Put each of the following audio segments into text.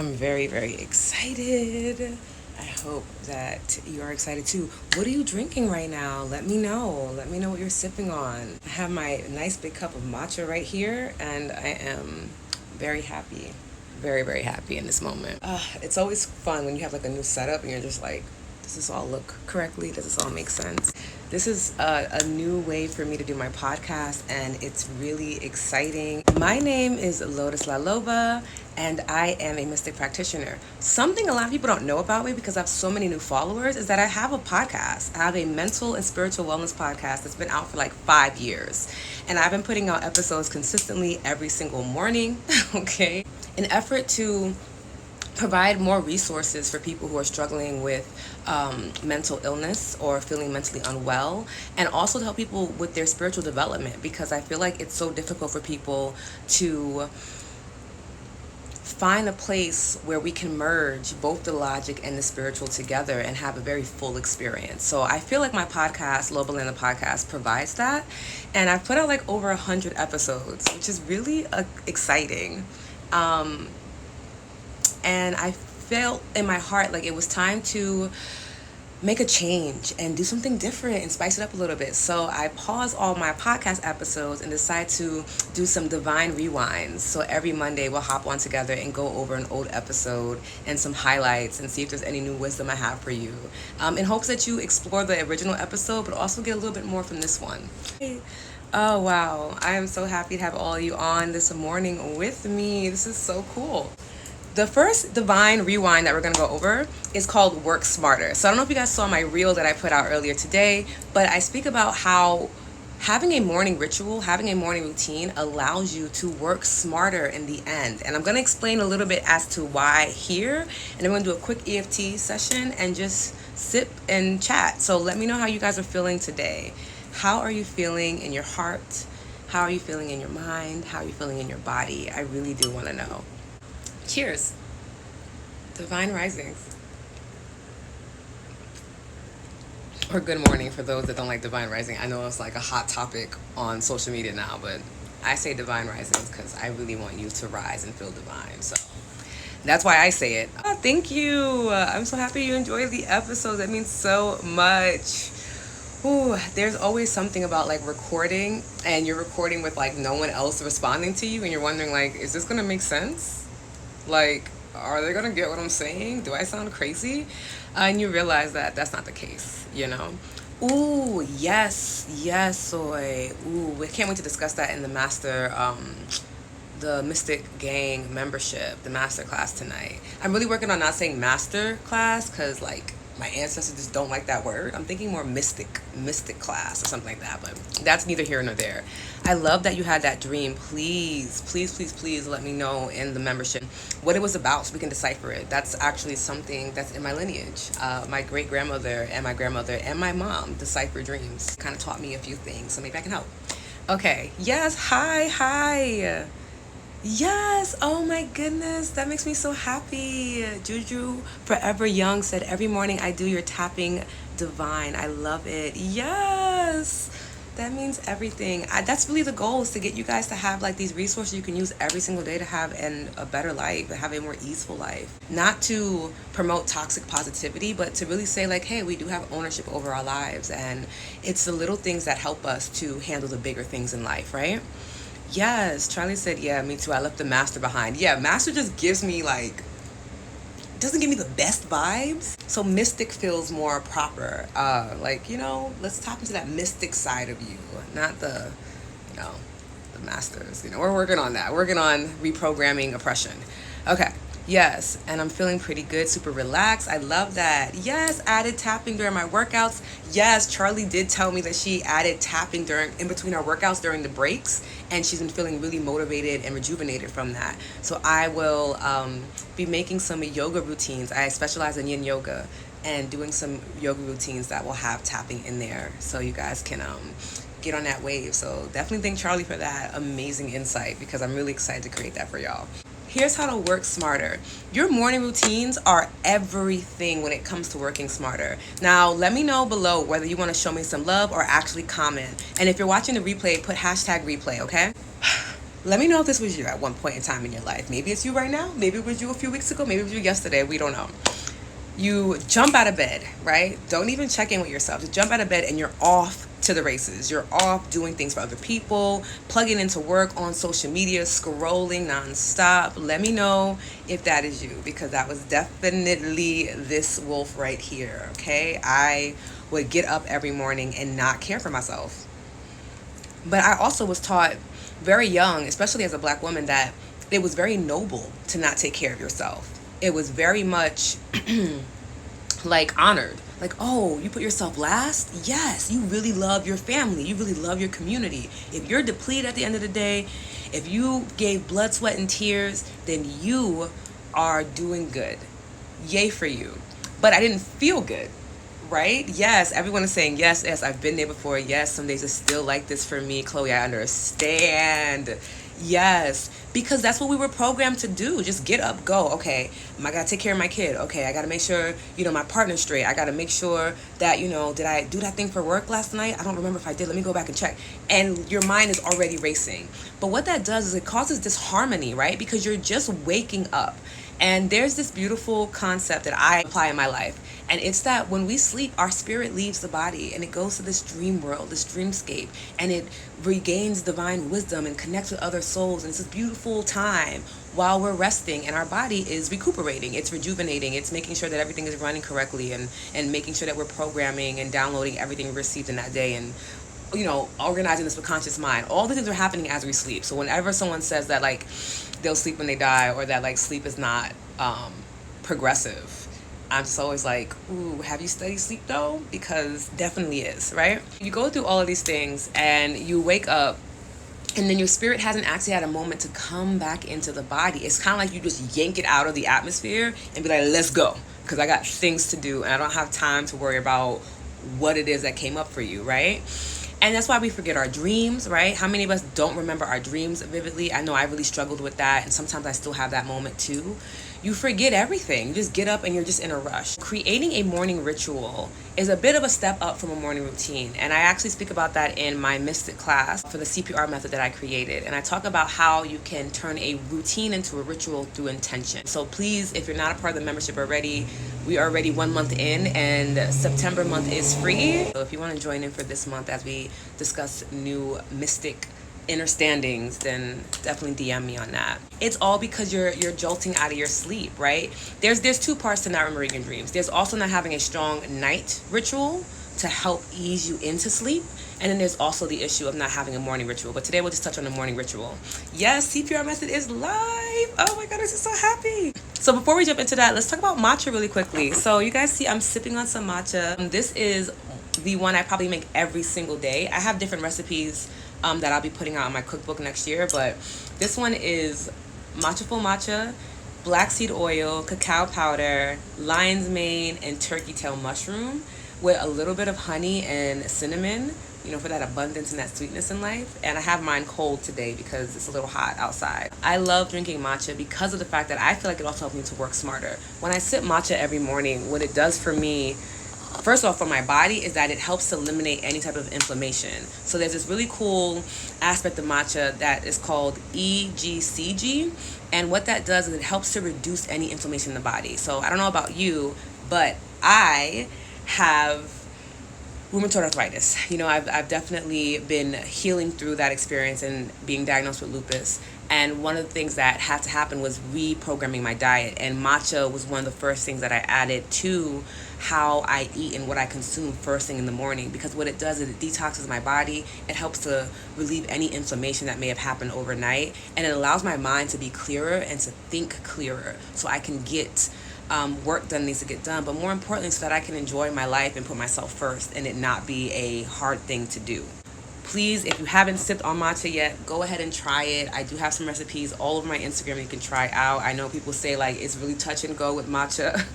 I'm very, very excited. I hope that you are excited too. What are you drinking right now? Let me know. Let me know what you're sipping on. I have my nice big cup of matcha right here, and I am very happy. Very, very happy in this moment. It's always fun when you have like a new setup and you're just like, does this all look correctly? Does this all make sense? This is a new way for me to do my podcast, and it's really exciting. My name is Lotus La Loba, and I am a mystic practitioner. Something a lot of people don't know about me because I have so many new followers is that I have a podcast. I have a mental and spiritual wellness podcast that's been out for like 5 years. And I've been putting out episodes consistently every single morning, okay? An effort to provide more resources for people who are struggling with mental illness or feeling mentally unwell, and also to help people with their spiritual development, because I feel like it's so difficult for people to find a place where we can merge both the logic and the spiritual together and have a very full experience. So I feel like my podcast, Lobalanda Podcast, provides that. And I've put out like over 100 episodes, which is really exciting. And I felt in my heart like it was time to make a change and do something different and spice it up a little bit. So I paused all my podcast episodes and decided to do some divine rewinds. So every Monday we'll hop on together and go over an old episode and some highlights and see if there's any new wisdom I have for you, in hopes that you explore the original episode but also get a little bit more from this one. Oh wow, I am so happy to have all of you on this morning with me. This is so cool. The first divine rewind that we're going to go over is called Work Smarter. So I don't know if you guys saw my reel that I put out earlier today, but I speak about how having a morning ritual, having a morning routine allows you to work smarter in the end. And I'm going to explain a little bit as to why here. And then we're going to do a quick EFT session and just sip and chat. So let me know how you guys are feeling today. How are you feeling in your heart? How are you feeling in your mind? How are you feeling in your body? I really do want to know. Cheers. Divine Risings. Or good morning for those that don't like Divine Rising. I know it's like a hot topic on social media now, but I say Divine Risings because I really want you to rise and feel divine. So that's why I say it. Oh, thank you. I'm so happy you enjoyed the episode. That means so much. Ooh, there's always something about like recording, and you're recording with like no one else responding to you, and you're wondering like, is this gonna make sense? Like, are they gonna get what I'm saying? Do I sound crazy? And you realize that that's not the case, you know? Ooh, yes, soy. Ooh, we can't wait to discuss that in the the Mystic Gang membership, the master class tonight. I'm really working on not saying master class because like my ancestors just don't like that word. I'm thinking more mystic class or something like that, but that's neither here nor there. I love that you had that dream. Please let me know in the membership what it was about so we can decipher it. That's actually something that's in my lineage. My great-grandmother and my grandmother and my mom decipher dreams. Kind of taught me a few things, so maybe I can help. Okay, yes, hi. Yes, oh my goodness, that makes me so happy. Juju Forever Young said, every morning I do your tapping divine. I love it. Yes, that means everything. That's really the goal, is to get you guys to have like these resources you can use every single day to have a better life, to have a more easeful life. Not to promote toxic positivity, but to really say like, hey, we do have ownership over our lives, and it's the little things that help us to handle the bigger things in life, right? Yes, Charlie said, yeah, me too. I left the master behind. Yeah, master just gives me like, doesn't give me the best vibes. So mystic feels more proper. Like, you know, let's tap into that mystic side of you, not the, you know, the masters. You know, we're working on that. Working on reprogramming oppression. Okay. Yes, and I'm feeling pretty good, super relaxed. I love that. Yes, added tapping during my workouts. Yes, Charlie did tell me that she added tapping in between our workouts during the breaks, and she's been feeling really motivated and rejuvenated from that. So I will be making some yoga routines. I specialize in yin yoga, and doing some yoga routines that will have tapping in there, so you guys can get on that wave. So definitely thank Charlie for that amazing insight, because I'm really excited to create that for y'all. Here's how to work smarter. Your morning routines are everything when it comes to working smarter. Now, let me know below whether you want to show me some love or actually comment. And if you're watching the replay, put hashtag replay, okay? Let me know if this was you at one point in time in your life. Maybe it's you right now. Maybe it was you a few weeks ago. Maybe it was you yesterday. We don't know. You jump out of bed, right? Don't even check in with yourself. Just jump out of bed and you're off to the races. You're off doing things for other people, plugging into work, on social media, scrolling nonstop. Let me know if that is you, because that was definitely this wolf right here, okay? I would get up every morning and not care for myself. But I also was taught very young, especially as a black woman, that it was very noble to not take care of yourself. It was very much like honored. Like, oh, you put yourself last? Yes, you really love your family. You really love your community. If you're depleted at the end of the day, if you gave blood, sweat, and tears, then you are doing good. Yay for you. But I didn't feel good, right? Yes, everyone is saying yes, yes, I've been there before. Yes, some days it's still like this for me. Chloe, I understand. Yes, because that's what we were programmed to do. Just get up, go. Okay, I gotta take care of my kid. Okay, I gotta make sure, my partner's straight. I gotta make sure that, did I do that thing for work last night? I don't remember if I did. Let me go back and check. And your mind is already racing. But what that does is it causes disharmony, right? Because you're just waking up. And there's this beautiful concept that I apply in my life. And it's that when we sleep, our spirit leaves the body and it goes to this dream world, this dreamscape, and it regains divine wisdom and connects with other souls. And it's this beautiful time while we're resting and our body is recuperating. It's rejuvenating. It's making sure that everything is running correctly and making sure that we're programming and downloading everything we received in that day and organizing this subconscious mind. All the things are happening as we sleep. So whenever someone says that like they'll sleep when they die, or that like sleep is not progressive, I'm just always like, ooh, have you studied sleep though? Because definitely is, right? You go through all of these things and you wake up and then your spirit hasn't actually had a moment to come back into the body. It's kind of like you just yank it out of the atmosphere and be like, let's go, because I got things to do and I don't have time to worry about what it is that came up for you, right? And that's why we forget our dreams, right? How many of us don't remember our dreams vividly? I know I really struggled with that, and sometimes I still have that moment too. You forget everything. You just get up and you're just in a rush. Creating a morning ritual is a bit of a step up from a morning routine. And I actually speak about that in my Mystic class for the CPR method that I created. And I talk about how you can turn a routine into a ritual through intention. So please, if you're not a part of the membership already, we are already 1 month in and September month is free. So if you want to join in for this month as we discuss new Mystic understandings, then definitely DM me on that. It's all because you're jolting out of your sleep, right? There's two parts to not remembering your dreams. There's also not having a strong night ritual to help ease you into sleep. And then there's also the issue of not having a morning ritual. But today we'll just touch on the morning ritual. Yes, CPR method is live. Oh my God, I'm just so happy. So before we jump into that, let's talk about matcha really quickly. So you guys see I'm sipping on some matcha. This is the one I probably make every single day. I have different recipes that I'll be putting out in my cookbook next year, but this one is matcha full matcha, black seed oil, cacao powder, lion's mane, and turkey tail mushroom with a little bit of honey and cinnamon, for that abundance and that sweetness in life. And I have mine cold today because it's a little hot outside. I love drinking matcha because of the fact that I feel like it also helps me to work smarter. When I sip matcha every morning, what it does for me, first off, for my body, is that it helps to eliminate any type of inflammation. So there's this really cool aspect of matcha that is called EGCG. And what that does is it helps to reduce any inflammation in the body. So I don't know about you, but I have rheumatoid arthritis. I've definitely been healing through that experience and being diagnosed with lupus. And one of the things that had to happen was reprogramming my diet. And matcha was one of the first things that I added to how I eat and what I consume first thing in the morning. Because what it does is it detoxes my body. It helps to relieve any inflammation that may have happened overnight. And it allows my mind to be clearer and to think clearer. So I can get work done needs to get done, but more importantly, so that I can enjoy my life and put myself first and it not be a hard thing to do. Please, if you haven't sipped on matcha yet, go ahead and try it. I do have some recipes all over my Instagram you can try out. I know people say like it's really touch and go with matcha,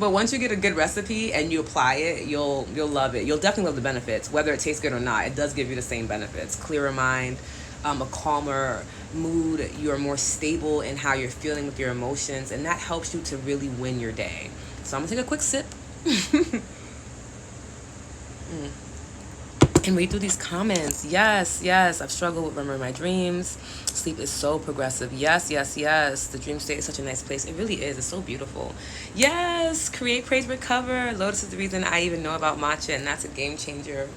but once you get a good recipe and you apply it, you'll love it. You'll definitely love the benefits, whether it tastes good or not. It does give you the same benefits: clearer mind, a calmer mood, you're more stable in how you're feeling with your emotions, and that helps you to really win your day. So I'm gonna take a quick sip. And and read through these comments. Yes, yes, I've struggled with remembering my dreams. Sleep is so progressive. Yes, yes, yes. The dream state is such a nice place. It really is. It's so beautiful. Yes, create, praise, recover. Lotus is the reason I even know about matcha, and that's a game changer.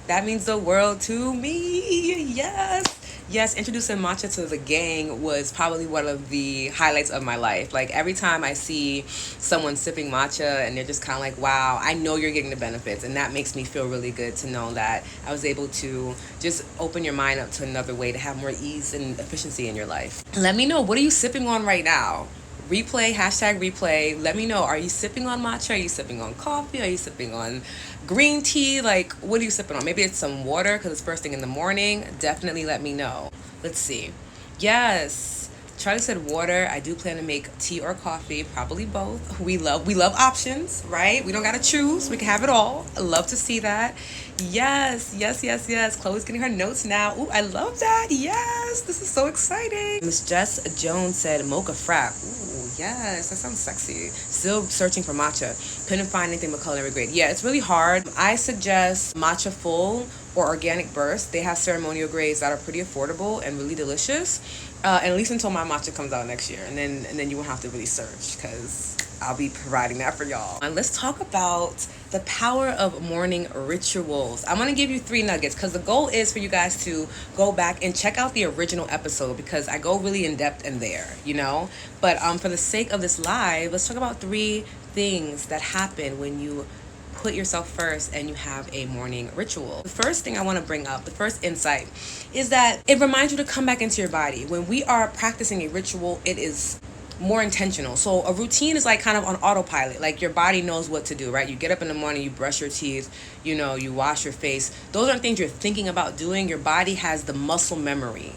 That means the world to me. Yes. Yes, introducing matcha to the gang was probably one of the highlights of my life. Like every time I see someone sipping matcha and they're just kind of like, wow, I know you're getting the benefits. And that makes me feel really good to know that I was able to just open your mind up to another way to have more ease and efficiency in your life. Let me know, what are you sipping on right now? Replay, hashtag replay. Let me know, are you sipping on matcha? Are you sipping on coffee? Are you sipping on green tea? Like, what are you sipping on? Maybe it's some water because it's first thing in the morning. Definitely let me know. Let's see. Yes, Charlie said water. I do plan to make tea or coffee, probably both. We love options, right? We don't gotta choose. We can have it all. I love to see that. Yes, yes, yes, yes. Chloe's getting her notes now. Ooh, I love that. Yes, this is so exciting. Miss Jess Jones said mocha frap. Ooh, yes, that sounds sexy. Still searching for matcha. Couldn't find anything but culinary grade. Yeah, it's really hard. I suggest matcha full or organic burst. They have ceremonial grades that are pretty affordable and really delicious. And at least until my matcha comes out next year, and then you won't have to really search because I'll be providing that for y'all. And let's talk about the power of morning rituals. I'm gonna give you 3 nuggets because the goal is for you guys to go back and check out the original episode because I go really in depth in there, you know. But for the sake of this live, let's talk about 3 things that happen when you put yourself first and you have a morning ritual. The first thing I want to bring up, the first insight, is that it reminds you to come back into your body. When we are practicing a ritual, it is more intentional. So a routine is like kind of on autopilot. Like your body knows what to do, right? You get up in the morning, you brush your teeth, you know, you wash your face. Those aren't things you're thinking about doing. Your body has the muscle memory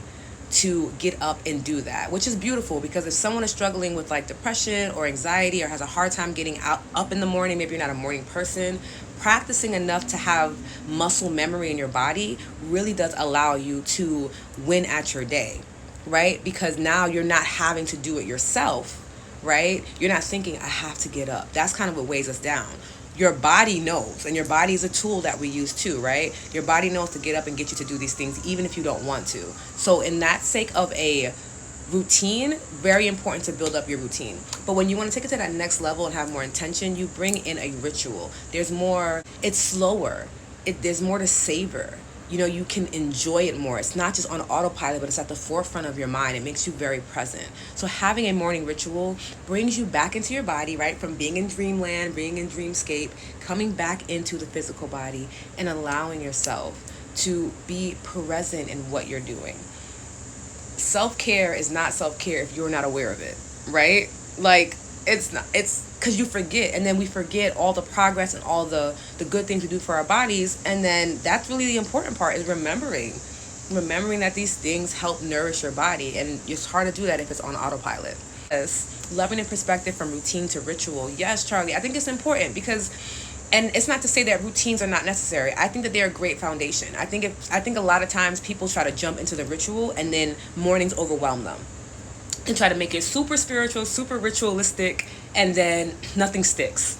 to get up and do that, which is beautiful because if someone is struggling with like depression or anxiety or has a hard time getting up in the morning, maybe you're not a morning person, practicing enough to have muscle memory in your body really does allow you to win at your day, right? Because now you're not having to do it yourself, right? You're not thinking, I have to get up. That's kind of what weighs us down. Your body knows, and your body is a tool that we use too, right? Your body knows to get up and get you to do these things even if you don't want to. So in that sake of a routine, very important to build up your routine. But when you want to take it to that next level and have more intention, you bring in a ritual. There's more, it's slower. There's more to savor. You know, you can enjoy it more. It's not just on autopilot, but it's at the forefront of your mind. It makes you very present. So having a morning ritual brings you back into your body, right? From being in dreamland, being in dreamscape, coming back into the physical body and allowing yourself to be present in what you're doing. Self-care is not self-care if you're not aware of it, right? Like, it's not, it's because you forget, and then we forget all the progress and all the good things we do for our bodies, and then that's really the important part, is remembering that these things help nourish your body, and it's hard to do that if it's on autopilot. Yes, loving in perspective from routine to ritual. Yes, Charlie, I think it's important because, and it's not to say that routines are not necessary. I think that they're a great foundation. I think a lot of times people try to jump into the ritual and then mornings overwhelm them and try to make it super spiritual, super ritualistic, and then nothing sticks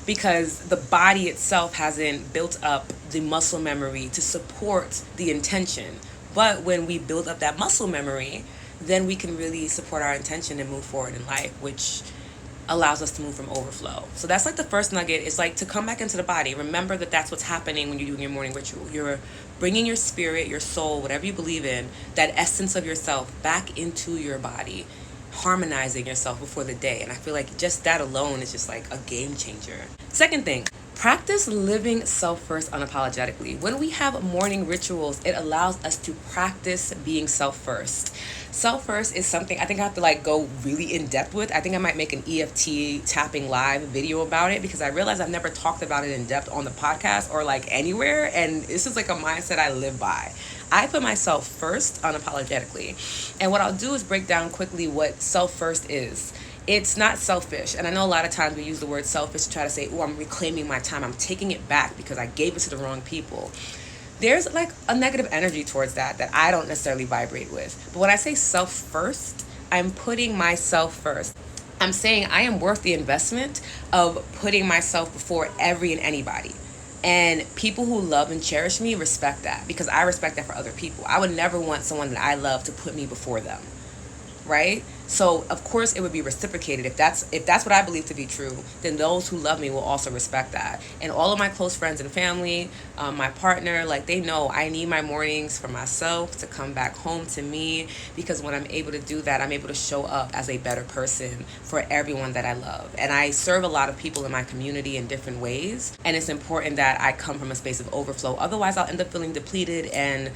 because the body itself hasn't built up the muscle memory to support the intention. But when we build up that muscle memory, then we can really support our intention and move forward in life, which allows us to move from overflow. So that's like the first nugget. It's like to come back into the body. Remember that that's what's happening when you're doing your morning ritual. You're bringing your spirit, your soul, whatever you believe in, that essence of yourself back into your body, harmonizing yourself before the day. And I feel like just that alone is just like a game changer. Second thing, practice living self-first unapologetically. When we have morning rituals, it allows us to practice being self-first. Self-first is something I think I have to like go really in depth with. I think I might make an EFT tapping live video about it because I realize I've never talked about it in depth on the podcast or like anywhere. And this is like a mindset I live by. I put myself first unapologetically. And what I'll do is break down quickly what self-first is. It's not selfish. And I know a lot of times we use the word selfish to try to say, oh, I'm reclaiming my time. I'm taking it back because I gave it to the wrong people. There's like a negative energy towards that I don't necessarily vibrate with. But when I say self first, I'm putting myself first. I'm saying I am worth the investment of putting myself before every and anybody. And people who love and cherish me respect that, because I respect that for other people. I would never want someone that I love to put me before them, right? So of course it would be reciprocated. If that's what I believe to be true, then those who love me will also respect that. And all of my close friends and family, my partner, like, they know I need my mornings for myself to come back home to me, because when I'm able to do that, I'm able to show up as a better person for everyone that I love. And I serve a lot of people in my community in different ways, and it's important that I come from a space of overflow. Otherwise I'll end up feeling depleted and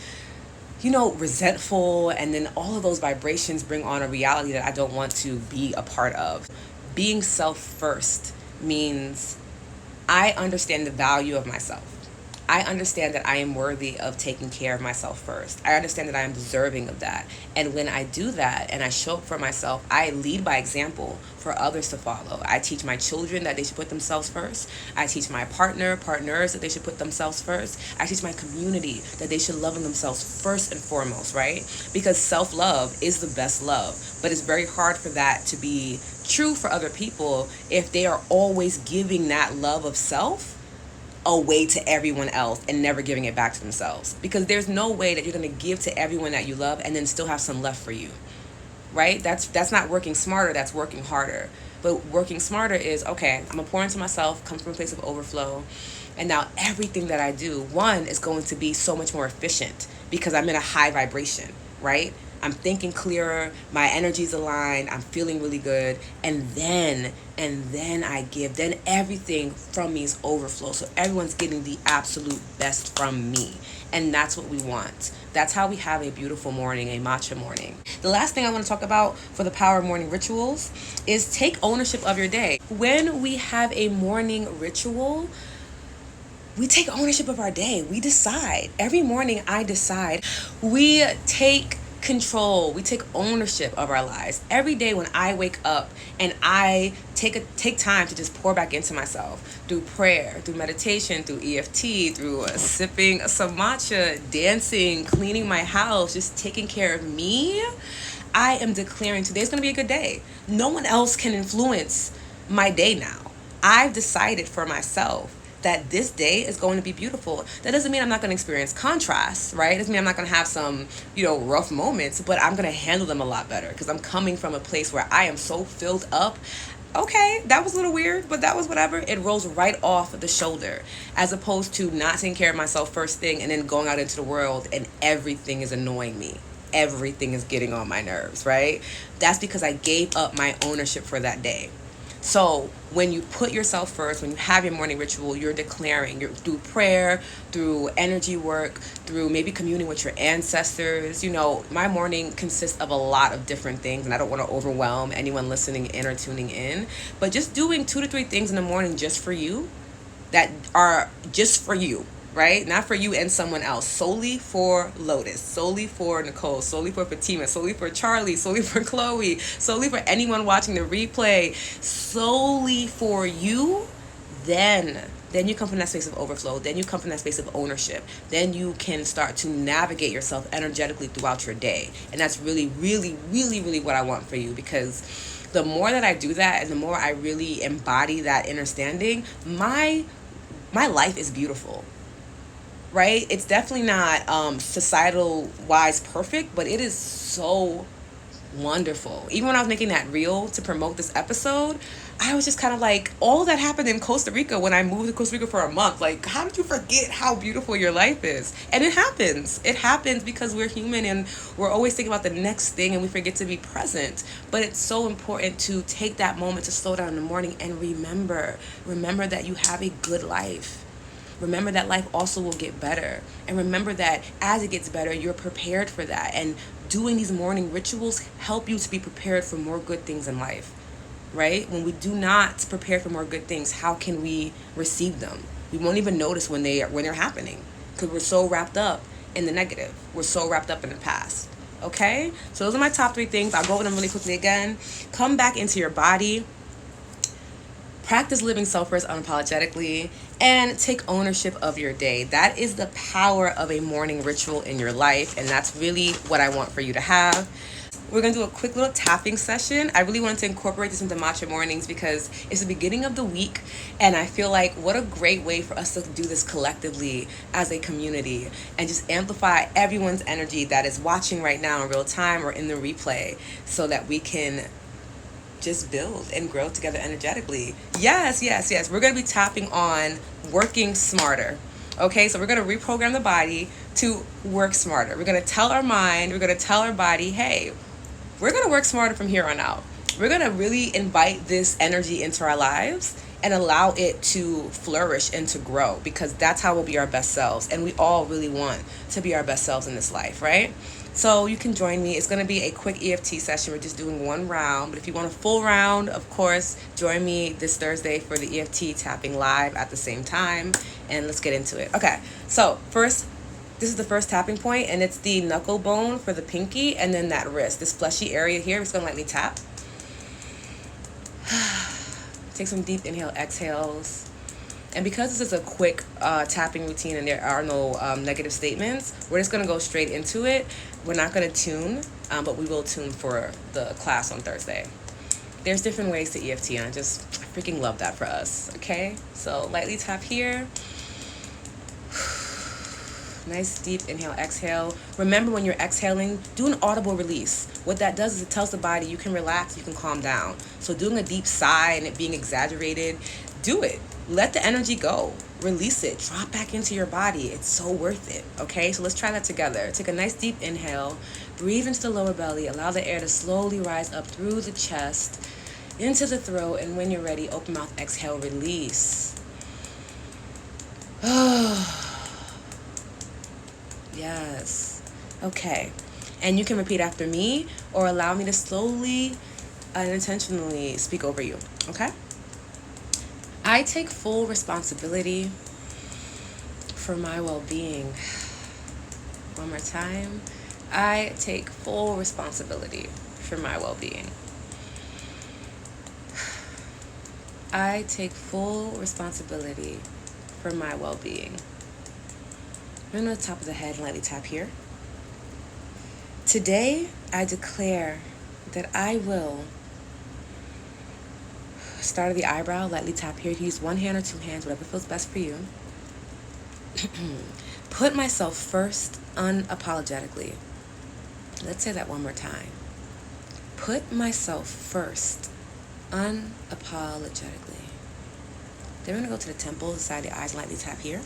resentful, and then all of those vibrations bring on a reality that I don't want to be a part of. Being self first means I understand the value of myself. I understand that I am worthy of taking care of myself first. I understand that I am deserving of that. And when I do that and I show up for myself, I lead by example for others to follow. I teach my children that they should put themselves first. I teach my partners that they should put themselves first. I teach my community that they should love themselves first and foremost, right? Because self-love is the best love. But it's very hard for that to be true for other people if they are always giving that love of self away to everyone else and never giving it back to themselves. Because there's no way that you're going to give to everyone that you love and then still have some left for you, right? That's not working smarter, that's working harder. But working smarter is, okay, I'm gonna pour into myself, come from a place of overflow, and now everything that I do, one, is going to be so much more efficient because I'm in a high vibration, right? I'm thinking clearer, my energy's aligned, I'm feeling really good, and then I give. Then everything from me is overflow. So everyone's getting the absolute best from me. And that's what we want. That's how we have a beautiful morning, a matcha morning. The last thing I want to talk about for the power of morning rituals is take ownership of your day. When we have a morning ritual, we take ownership of our day. We decide. Every morning I decide. We take control. We take ownership of our lives. Every day when I wake up and I take time to just pour back into myself through prayer, through meditation, through EFT, through sipping some matcha, dancing, cleaning my house, just taking care of me, I am declaring today's going to be a good day. No one else can influence my day now. I've decided for myself that this day is going to be beautiful. That doesn't mean I'm not going to experience contrast, right? It doesn't mean I'm not going to have some, rough moments, but I'm going to handle them a lot better because I'm coming from a place where I am so filled up. Okay, that was a little weird, but that was whatever. It rolls right off the shoulder, as opposed to not taking care of myself first thing and then going out into the world and everything is annoying me. Everything is getting on my nerves, right? That's because I gave up my ownership for that day. So when you put yourself first, when you have your morning ritual, you're declaring, through prayer, through energy work, through maybe communing with your ancestors. My morning consists of a lot of different things, and I don't want to overwhelm anyone listening in or tuning in, but just doing 2 to 3 things in the morning just for you, that are just for you, right? Not for you and someone else. Solely for Lotus, solely for Nicole, solely for Fatima, solely for Charlie, solely for Chloe, solely for anyone watching the replay, solely for you. Then you come from that space of overflow. Then you come from that space of ownership. Then you can start to navigate yourself energetically throughout your day. And that's really, really, really, really what I want for you, because the more that I do that and the more I really embody that understanding, my life is beautiful. Right? It's definitely not societal wise perfect, but it is so wonderful. Even when I was making that reel to promote this episode, I was just kind of like, all that happened in Costa Rica when I moved to Costa Rica for a month. Like, how did you forget how beautiful your life is? And it happens. It happens because we're human and we're always thinking about the next thing and we forget to be present. But it's so important to take that moment to slow down in the morning and remember that you have a good life. Remember that life also will get better. And remember that as it gets better, you're prepared for that. And doing these morning rituals help you to be prepared for more good things in life, right? When we do not prepare for more good things, how can we receive them? We won't even notice when they're happening because we're so wrapped up in the negative. We're so wrapped up in the past. Okay? So those are my top 3 things. I'll go over them really quickly again. Come back into your body. Practice living self-first unapologetically, and take ownership of your day. That is the power of a morning ritual in your life, and that's really what I want for you to have. We're going to do a quick little tapping session. I really wanted to incorporate this into Matcha mornings because it's the beginning of the week, and I feel like what a great way for us to do this collectively as a community and just amplify everyone's energy that is watching right now in real time or in the replay so that we can just build and grow together energetically. Yes, yes, yes. We're going to be tapping on working smarter. Okay, so we're going to reprogram the body to work smarter. We're going to tell our mind, we're going to tell our body, hey, we're going to work smarter from here on out. We're going to really invite this energy into our lives and allow it to flourish and to grow, because that's how we'll be our best selves. And we all really want to be our best selves in this life, right? So you can join me. It's going to be a quick EFT session. We're just doing one round. But if you want a full round, of course, join me this Thursday for the EFT tapping live at the same time. And let's get into it. Okay, so first, this is the first tapping point, and it's the knuckle bone for the pinky, and then that wrist, this fleshy area here. We're just going to lightly tap. Take some deep inhale, exhales. And because this is a quick tapping routine and there are no negative statements, we're just going to go straight into it. We're not going to tune, but we will tune for the class on Thursday. There's different ways to EFT, and I freaking love that for us, okay? So lightly tap here. Nice deep inhale, exhale. Remember, when you're exhaling, do an audible release. What that does is it tells the body you can relax, you can calm down. So doing a deep sigh and it being exaggerated, do it. Let the energy go. Release it. Drop back into your body. It's so worth it, okay? So let's try that together. Take a nice deep inhale. Breathe into the lower belly. Allow the air to slowly rise up through the chest, into the throat, and when you're ready, open mouth, exhale, release. Yes. Okay. And you can repeat after me or allow me to slowly and intentionally speak over you, okay? I take full responsibility for my well-being. One more time. I take full responsibility for my well-being. I take full responsibility for my well-being. I'm on the top of the head, lightly tap here. Today, I declare that I will start at the eyebrow, lightly tap here. You can use one hand or two hands, whatever feels best for you. Put myself first unapologetically. Let's say that one more time. Put myself first unapologetically. Then we're going to go to the temple, the side of the eyes, lightly tap here.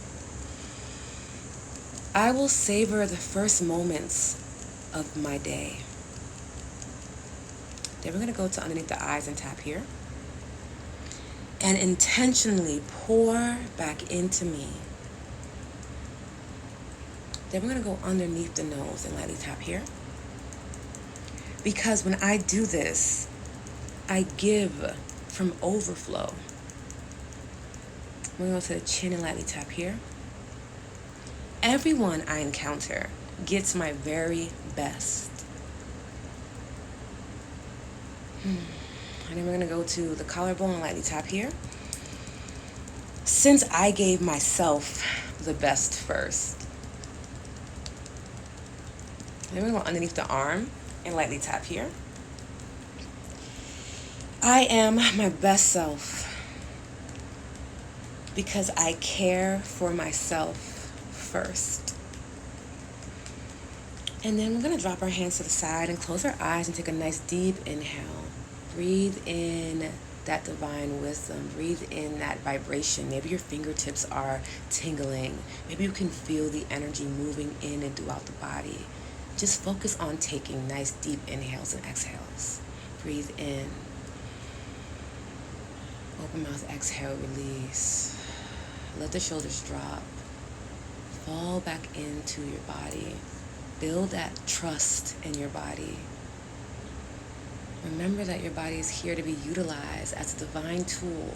I will savor the first moments of my day. Then we're going to go to underneath the eyes and tap here. And intentionally pour back into me. Then we're going to go underneath the nose and lightly tap here. Because when I do this, I give from overflow. We're going to go to the chin and lightly tap here. Everyone I encounter gets my very best. And then we're going to go to the collarbone and lightly tap here. Since I gave myself the best first. Then we're going to go underneath the arm and lightly tap here. I am my best self because I care for myself first. And then we're going to drop our hands to the side and close our eyes and take a nice deep inhale. Breathe in that divine wisdom. Breathe in that vibration. Maybe your fingertips are tingling. Maybe you can feel the energy moving in and throughout the body. Just focus on taking nice deep inhales and exhales. Breathe in. Open mouth, exhale, release. Let the shoulders drop. Fall back into your body. Build that trust in your body. Remember that your body is here to be utilized as a divine tool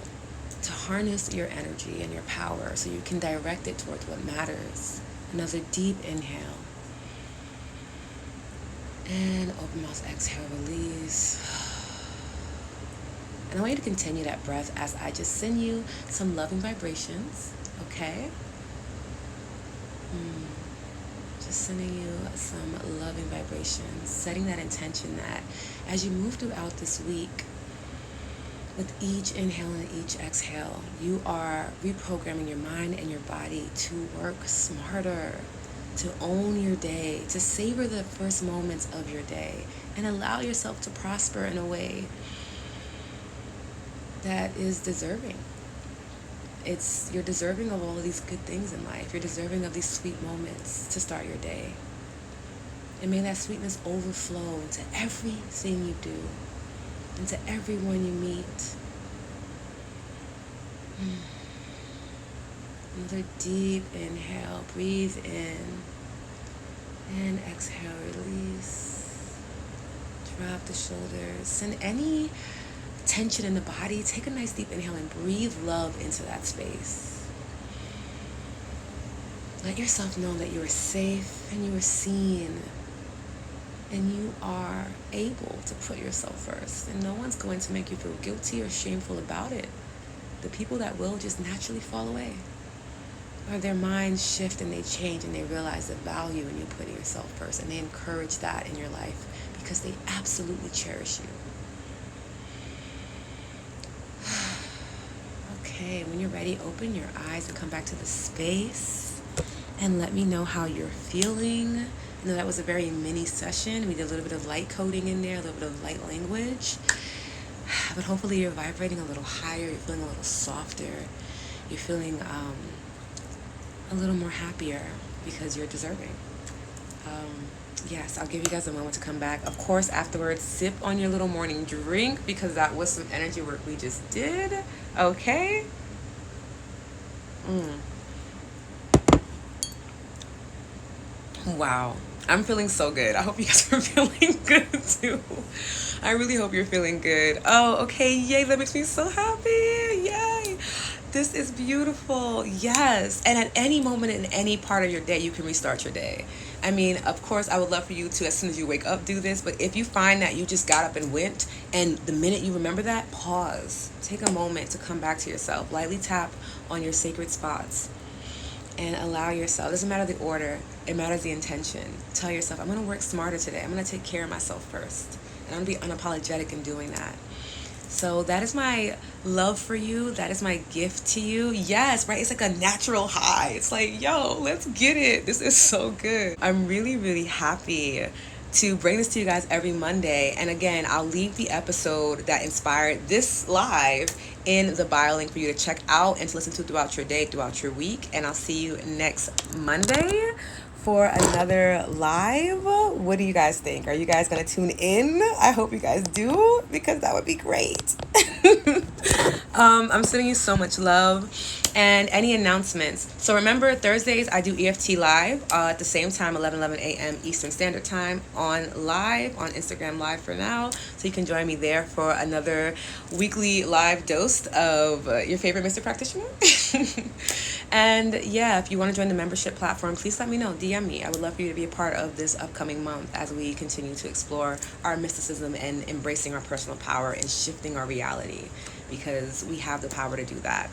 to harness your energy and your power so you can direct it towards what matters. Another deep inhale. And open mouth, exhale, release. And I want you to continue that breath as I just send you some loving vibrations, okay? Just sending you some loving vibrations, setting that intention that as you move throughout this week, with each inhale and each exhale, you are reprogramming your mind and your body to work smarter, to own your day, to savor the first moments of your day, and allow yourself to prosper in a way that is deserving. You're deserving of all of these good things in life. You're deserving of these sweet moments to start your day. And may that sweetness overflow into everything you do, into everyone you meet. Another deep inhale. Breathe in. And exhale, release. Drop the shoulders. Send any tension in the body. Take a nice deep inhale and breathe love into that space. Let yourself know that you are safe and you are seen. And you are able to put yourself first. And no one's going to make you feel guilty or shameful about it. The people that will just naturally fall away. Or their minds shift and they change and they realize the value in you putting yourself first. And they encourage that in your life because they absolutely cherish you. Okay, when you're ready, open your eyes and come back to the space. And let me know how you're feeling. I know that was a very mini session. We did a little bit of light coding in there, a little bit of light language. But hopefully you're vibrating a little higher. You're feeling a little softer. You're feeling a little more happier because you're deserving. Yes, I'll give you guys a moment to come back. Of course, afterwards, sip on your little morning drink because that was some energy work we just did. Okay? Wow. I'm feeling so good. I hope you guys are feeling good too. I really hope you're feeling good. Oh, okay. Yay. That makes me so happy. Yay. This is beautiful. Yes. And at any moment in any part of your day, you can restart your day. I mean, of course, I would love for you to, as soon as you wake up, do this. But if you find that you just got up and went, and the minute you remember that, pause. Take a moment to come back to yourself. Lightly tap on your sacred spots. And allow yourself, doesn't matter the order, it matters the intention. Tell yourself, I'm going to work smarter today. I'm going to take care of myself first. And I'm going to be unapologetic in doing that. So that is my love for you. That is my gift to you. Yes, right? It's like a natural high. It's like, yo, let's get it. This is so good. I'm really, really happy to bring this to you guys every Monday. And again, I'll leave the episode that inspired this live in the bio link for you to check out and to listen to throughout your day, throughout your week. And I'll see you next Monday for another live. What do you guys think? Are you guys going to tune in? I hope you guys do, because that would be great. I'm sending you so much love. And any announcements? So remember, Thursdays I do EFT live at the same time, 11 a.m. Eastern Standard Time on Instagram Live for now. So you can join me there for another weekly live dose of your favorite Mr. Practitioner. And yeah, if you want to join the membership platform, please let me know. DM me. I would love for you to be a part of this upcoming month as we continue to explore our mysticism and embracing our personal power and shifting our reality, because we have the power to do that.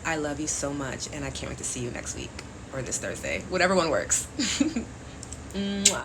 I love you so much, and I can't wait to see you next week or this Thursday, whatever one works. Mwah.